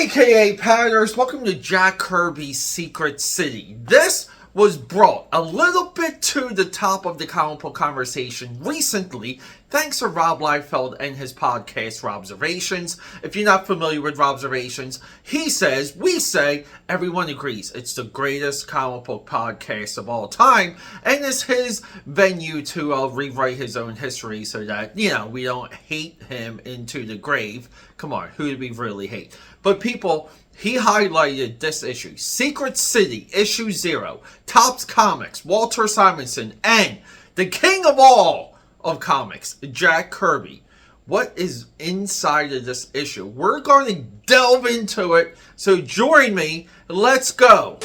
AKAPADers, welcome to Jack Kirby's Secret City. This was brought a little bit to the top of the comic book conversation recently, thanks to Rob Liefeld and his podcast, Robservations. If you're not familiar with Robservations, he says, we say, everyone agrees it's the greatest comic book podcast of all time, and it's his venue to rewrite his own history so that, we don't hate him into the grave. Come on, who do we really hate? But people, he highlighted this issue. Secret City, issue 0. Topps Comics, Walter Simonson, and the king of all of comics, Jack Kirby. What is inside of this issue? We're going to delve into it. So join me. Let's go.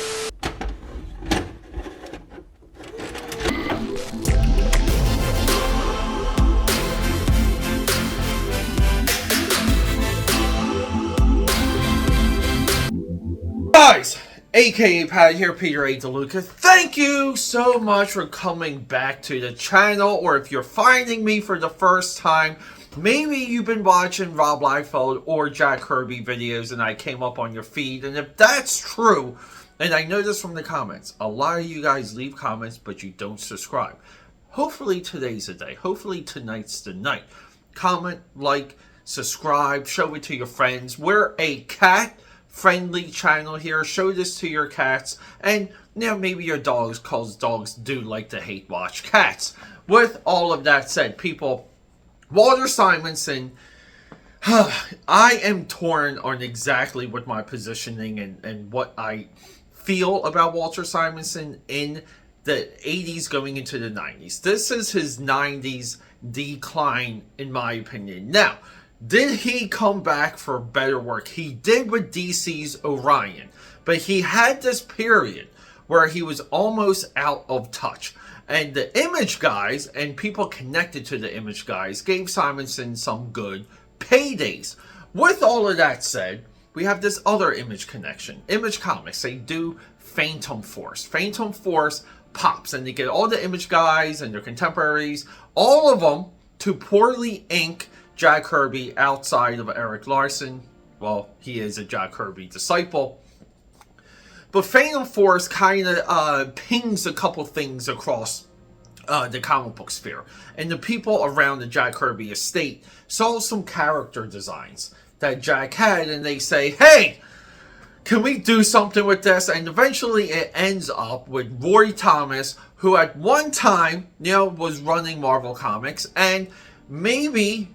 Guys, AKAPAD here, Peter A. DeLuca. Thank you so much for coming back to the channel, or if you're finding me for the first time, maybe you've been watching Rob Liefeld or Jack Kirby videos and I came up on your feed, and if that's true, and I know this from the comments, a lot of you guys leave comments but you don't subscribe. Hopefully today's the day. Hopefully tonight's the night. Comment, like, subscribe, show it to your friends. We're a cat-friendly channel here. Show this to your cats, and maybe your dogs, cause dogs do like to hate watch cats. With all of that said, people, Walter Simonson, I am torn on exactly what my positioning and what I feel about Walter Simonson in the 80s going into the 90s. This is his 90s decline, in my opinion. Now, did he come back for better work? He did with DC's Orion, but he had this period where he was almost out of touch. And the Image guys and people connected to the Image guys gave Simonson some good paydays. With all of that said, we have this other Image connection. Image Comics, they do Phantom Force. Phantom Force pops, and they get all the Image guys and their contemporaries, all of them, to poorly ink Jack Kirby outside of Eric Larson. Well, he is a Jack Kirby disciple. But Phantom Force kind of pings a couple things across the comic book sphere. And the people around the Jack Kirby estate saw some character designs that Jack had, and they say, hey, can we do something with this? And eventually it ends up with roythomas, who at one time, was running Marvel Comics, and maybe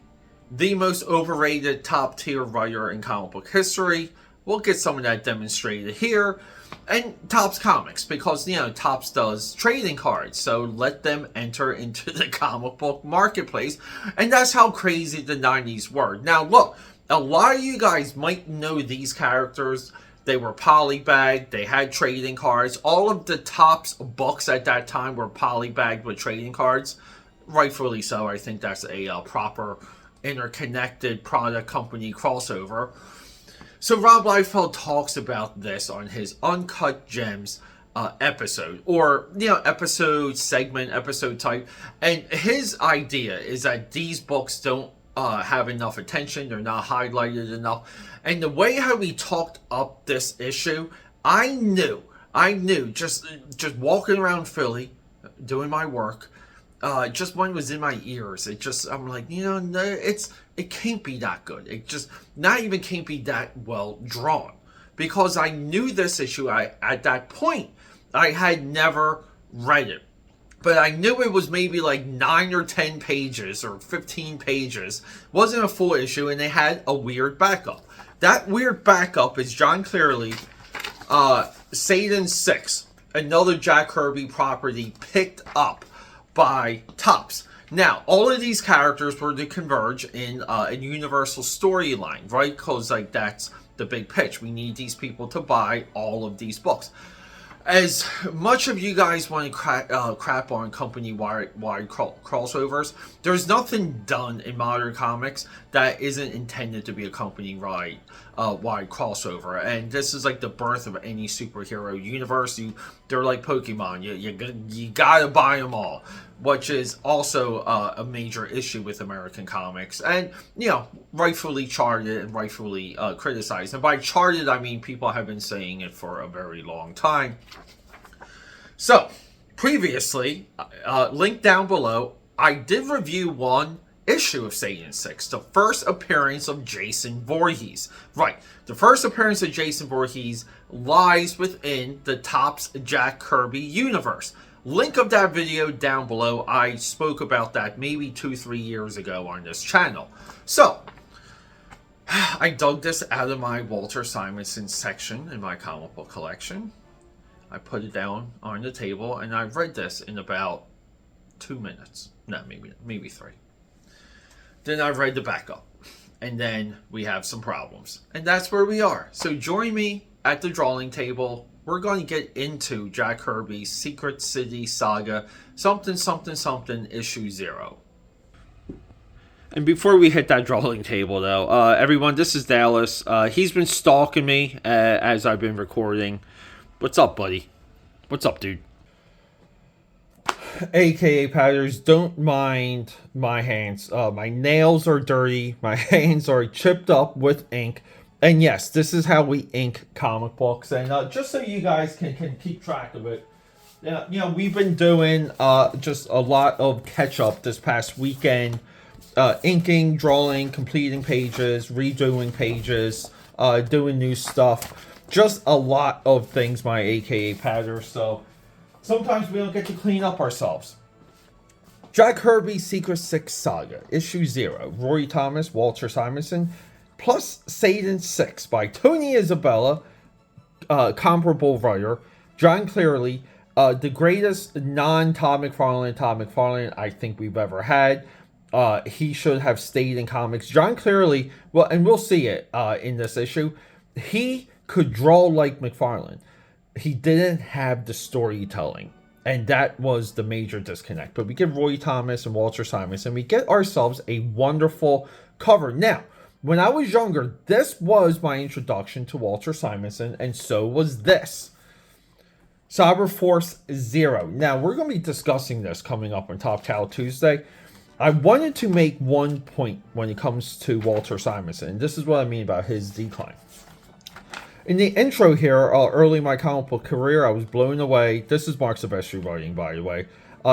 the most overrated top-tier writer in comic book history. We'll get some of that demonstrated here. And Topps Comics, because, Topps does trading cards, so let them enter into the comic book marketplace. And that's how crazy the 90s were. Now, look, a lot of you guys might know these characters. They were polybagged, they had trading cards. All of the Topps books at that time were polybagged with trading cards. Rightfully so. I think that's a proper interconnected product company crossover. So Rob Liefeld talks about this on his Uncut Gems episode, or episode segment, episode type, and his idea is that these books don't have enough attention, they're not highlighted enough. And the way how he talked up this issue, I knew just walking around Philly doing my work, just when it was in my ears, I'm like, it can't be that good. It just not even can't be that well drawn, because I knew this issue. At that point, I had never read it, but I knew it was maybe like 9 or 10 pages or 15 pages. Wasn't a full issue, and they had a weird backup. That weird backup is John Clearly, Satan 6, another Jack Kirby property picked up by Topps. Now, all of these characters were to converge in a universal storyline, right? Because, that's the big pitch. We need these people to buy all of these books. As much of you guys want to crap on company-wide crossovers, there's nothing done in modern comics that isn't intended to be a company-wide wide crossover, and this is like the birth of any superhero universe. They're like Pokemon. You gotta buy them all, which is also a major issue with American comics, and rightfully charted and rightfully criticized. And by charted, I mean people have been saying it for a very long time. So previously, link down below, I did review one issue of Satan 6, the first appearance of Jason Voorhees. Right, the first appearance of Jason Voorhees lies within the Topps Jack Kirby universe. Link of that video down below. I spoke about that maybe 2-3 years ago on this channel. So, I dug this out of my Walter Simonson section in my comic book collection. I put it down on the table, and I read this in about 2 minutes. No, maybe 3. Then I read the backup, and then we have some problems, and that's where we are. So join me at the drawing table. We're going to get into Jack Kirby's Secret City Saga, something, issue 0. And before we hit that drawing table, though, everyone, this is Dallas. He's been stalking me as I've been recording. What's up, buddy? What's up, dude? AKAPADers, don't mind my hands. My nails are dirty. My hands are chipped up with ink. And yes, this is how we ink comic books. And just so you guys can keep track of it, we've been doing just a lot of catch-up this past weekend. Inking, drawing, completing pages, redoing pages, doing new stuff. Just a lot of things, my AKAPADers. So sometimes we don't get to clean up ourselves. Jack Kirby's Secret 6 Saga, issue 0. Roythomas, Walter Simonson, plus Satan 6 by Tony Isabella, comparable writer. John Clearly, the greatest non-Todd McFarlane I think we've ever had. He should have stayed in comics. John Clearly, well, and we'll see it in this issue, he could draw like McFarlane. He didn't have the storytelling, and that was the major disconnect. But we get Roythomas and Walter Simonson, we get ourselves a wonderful cover. Now, when I was younger, this was my introduction to Walter Simonson, and so was this. Cyber Force 0. Now, we're going to be discussing this coming up on Top Cow Tuesday. I wanted to make one point when it comes to Walter Simonson, and this is what I mean about his decline. In the intro here, early in my comic book career, I was blown away. This is Mark Silvestri writing, by the way.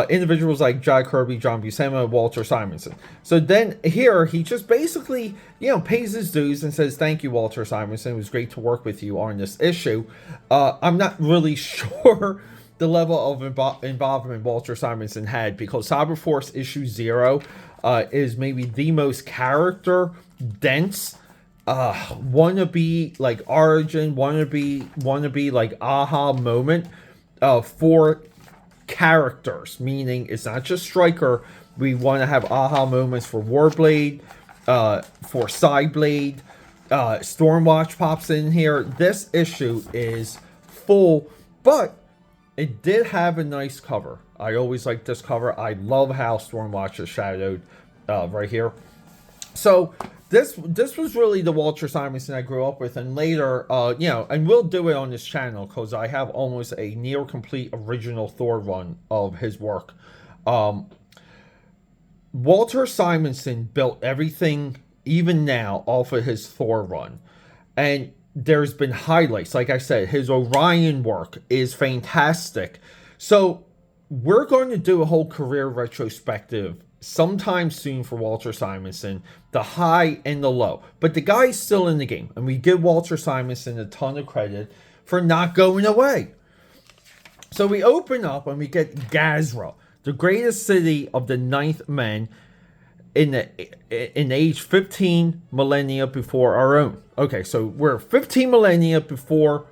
Individuals like Jack Kirby, John Buscema, Walter Simonson. So then here, he just basically, pays his dues and says, thank you, Walter Simonson. It was great to work with you on this issue. I'm not really sure the level of involvement Walter Simonson had, because Cyber Force issue 0 is maybe the most character dense, wannabe like origin, wannabe like aha moment for characters, meaning it's not just Stryker. We want to have aha moments for Warblade, for Cyblade, Stormwatch pops in here. This issue is full, but it did have a nice cover. I always like this cover. I love how Stormwatch is shadowed right here. So this was really the Walter Simonson I grew up with, and later, and we'll do it on this channel because I have almost a near complete original Thor run of his work. Walter Simonson built everything, even now, off of his Thor run, and there's been highlights. Like I said, his Orion work is fantastic. So we're going to do a whole career retrospective sometime soon for Walter Simonson, the high and the low. But the guy's still in the game, and we give Walter Simonson a ton of credit for not going away. So we open up and we get Gazra, the greatest city of the ninth men in age 15 millennia before our own. Okay, so we're 15 millennia before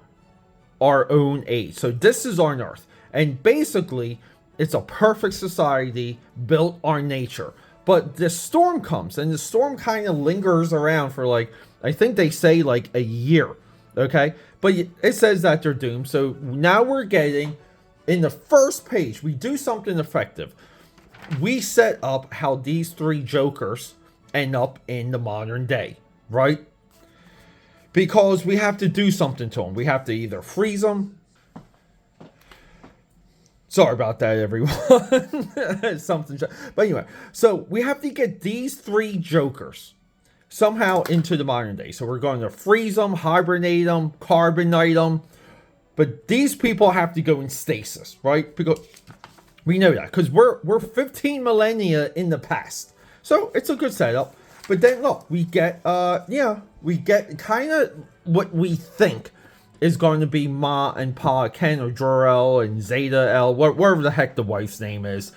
our own age. So this is on Earth. And basically, it's a perfect society built on nature. But the storm comes, and the storm kind of lingers around for I think they say a year. Okay? But it says that they're doomed. So now we're getting, in the first page, we do something effective. We set up how these three Jokers end up in the modern day, right? because we have to do something to them. We have to either freeze them. Sorry about that, everyone. Something. But anyway, so we have to get these 3 Jokers somehow into the modern day. So we're going to freeze them, hibernate them, carbonite them. But these people have to go in stasis, right? Because we know that because we're 15 millennia in the past. So it's a good setup. But then look, we get we get kind of what we think is going to be Ma and Pa Ken or Jor-El and Zeta El, whatever the heck the wife's name is.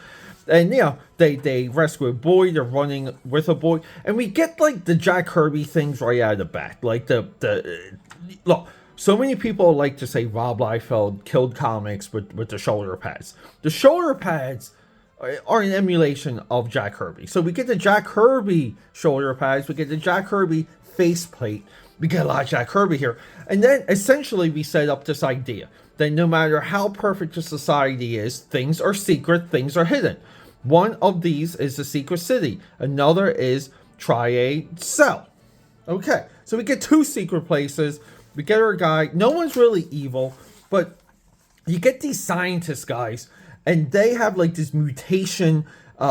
And they rescue a boy, they're running with a boy. And we get like the Jack Kirby things right out of the bat. Like look, so many people like to say Rob Liefeld killed comics with the shoulder pads. The shoulder pads are an emulation of Jack Kirby. So we get the Jack Kirby shoulder pads, we get the Jack Kirby faceplate. We get a lot of Jack Kirby here. And then essentially we set up this idea that no matter how perfect a society is, things are secret, things are hidden. One of these is the secret city. Another is Triad Cell. Okay, so we get 2 secret places. We get our guy. No one's really evil, but you get these scientist guys, and they have like this mutation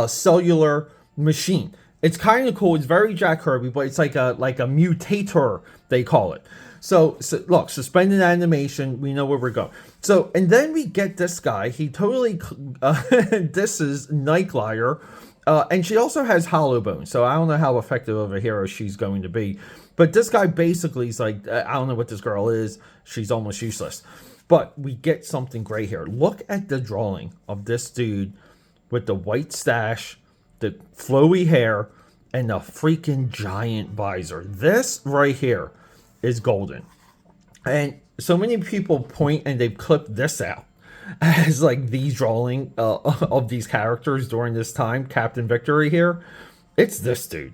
cellular machine. It's kind of cool. It's very Jack Kirby, but it's like a mutator, they call it. So look, suspended animation. We know where we're going. So, and then we get this guy. He totally disses Nightglider. And she also has hollow bones. So I don't know how effective of a hero she's going to be. But this guy basically is like, I don't know what this girl is. She's almost useless. But we get something great here. Look at the drawing of this dude with the white stash, the flowy hair, and the freaking giant visor. This right here is golden. And so many people point and they've clipped this out as like the drawing of these characters during this time. Captain Victory here. It's this dude.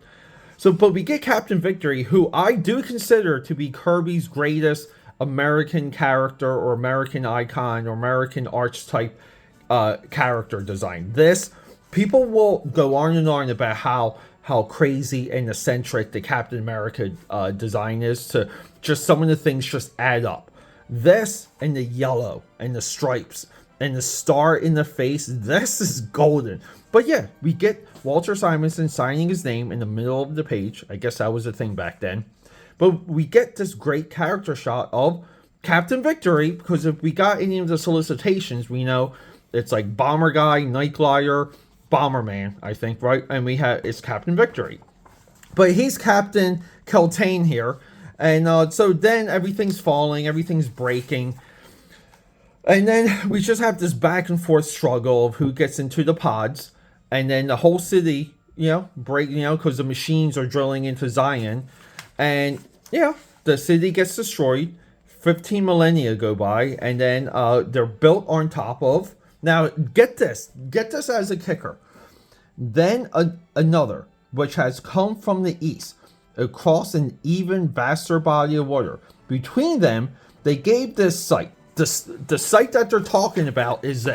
So, but we get Captain Victory, who I do consider to be Kirby's greatest American character or American icon or American archetype character design. This, people will go on and on about how crazy and eccentric the Captain America design is, to just some of the things just add up. This and the yellow and the stripes and the star in the face, this is golden. But yeah, we get Walter Simonson signing his name in the middle of the page. I guess that was a thing back then. But we get this great character shot of Captain Victory, because if we got any of the solicitations, we know it's like Bomber Guy, Nightglider, Bomberman, I think, right? And it's Captain Victory. But he's Captain Keltane here. And so then everything's falling, everything's breaking. And then we just have this back and forth struggle of who gets into the pods. And then the whole city, because the machines are drilling into Zion. And, the city gets destroyed. 15 millennia go by. And then they're built on top of. Now, get this as a kicker. Then another, which has come from the east, across an even vaster body of water. Between them, they gave this site. The site that they're talking about is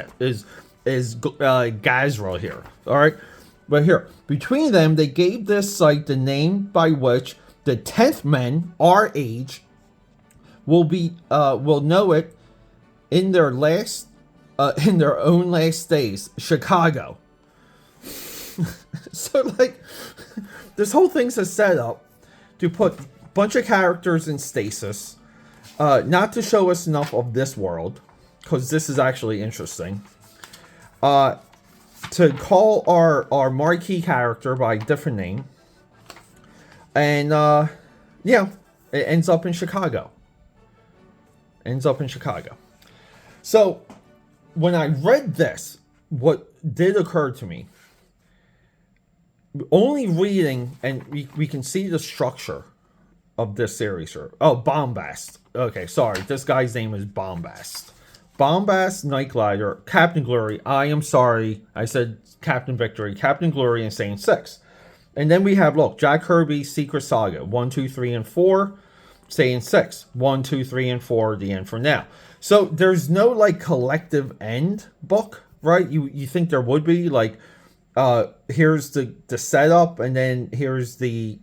Gazra here. All right, but here between them, they gave this site the name by which the 10th men, our age, will know it in their own last days. Chicago. So like, this whole thing's a setup to put a bunch of characters in stasis. Not to show us enough of this world, because this is actually interesting. To call our marquee character by a different name. And, it ends up in Chicago. So, when I read this, what did occur to me, only reading, and we can see the structure of this series here. Oh, Bombast. Okay, sorry. This guy's name is Bombast. Bombast, Nightglider, Captain Glory. I am sorry. I said Captain Victory, Captain Glory, and Saiyan 6. And then we have, look, Jack Kirby's Secret Saga. 1, 2, 3, and 4. Saiyan 6. 1, 2, 3, and 4. The end for now. So there's no, like, collective end book, right? You think there would be, like, here's the setup, and then here's the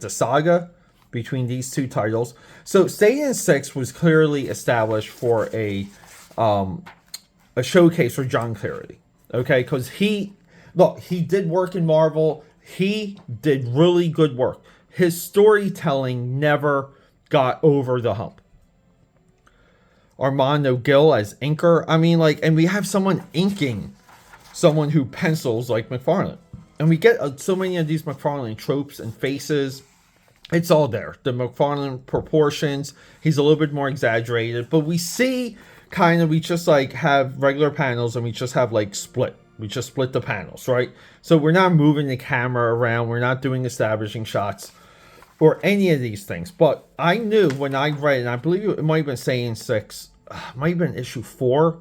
saga. between these two titles. So Satan 6 was clearly established for a showcase for John Clarity. Okay, because he did work in Marvel. He did really good work. His storytelling never got over the hump. Armando Gil as inker. I mean, like, and we have someone inking someone who pencils like McFarlane. And we get so many of these McFarlane tropes and faces. It's all there. The McFarlane proportions. He's a little bit more exaggerated. But we see kind of, we just like have regular panels and we just have like split. We just split the panels, right? So we're not moving the camera around. We're not doing establishing shots or any of these things. But I knew when I read, and I believe it might have been Saiyan 6, might have been issue 4.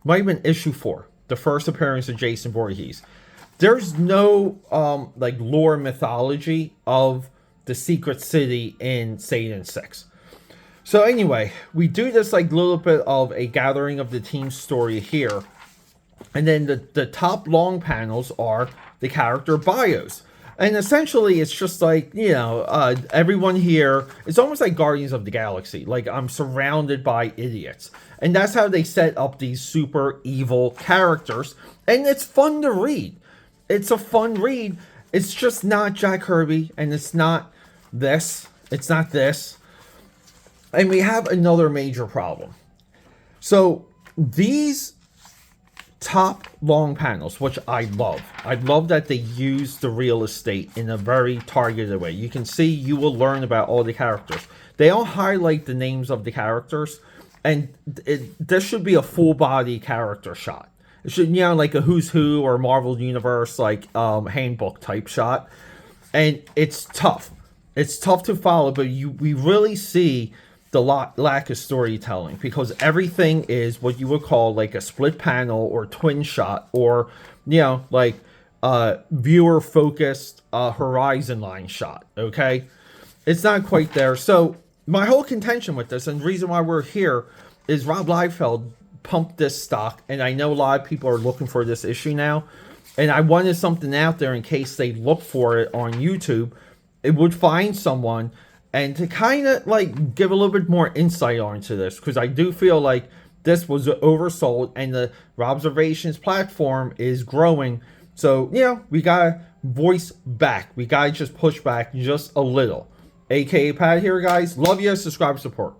Might have been issue 4. The first appearance of Jason Voorhees. There's no like lore mythology of the secret city in Satan 6. So anyway, we do this like little bit of a gathering of the team story here. And then the top long panels are the character bios. And essentially it's just like, you know, everyone here, it's almost like Guardians of the Galaxy. Like, I'm surrounded by idiots. And that's how they set up these super evil characters. And it's fun to read. It's a fun read. It's just not Jack Kirby. And it's not this. It's not this. And we have another major problem. So these top long panels, which I love. I love that they use the real estate in a very targeted way. You can see, you will learn about all the characters. They all highlight the names of the characters, and this should be a full body character shot. It should, you know, like a who's who or Marvel Universe like handbook type shot. And it's tough. It's tough to follow, but we really see the lack of storytelling, because everything is what you would call like a split panel or twin shot, or, you know, like viewer focused horizon line shot. Okay, it's not quite there. So my whole contention with this, and the reason why we're here, is Rob Liefeld pumped this stock, and I know a lot of people are looking for this issue now, and I wanted something out there in case they look for it on YouTube. It would find someone, and to kind of like give a little bit more insight onto this, because I do feel like this was oversold and the Robservations platform is growing. So, you know, we gotta voice back. We gotta just push back just a little. AKAPAD here, guys. Love you. Subscribe, support.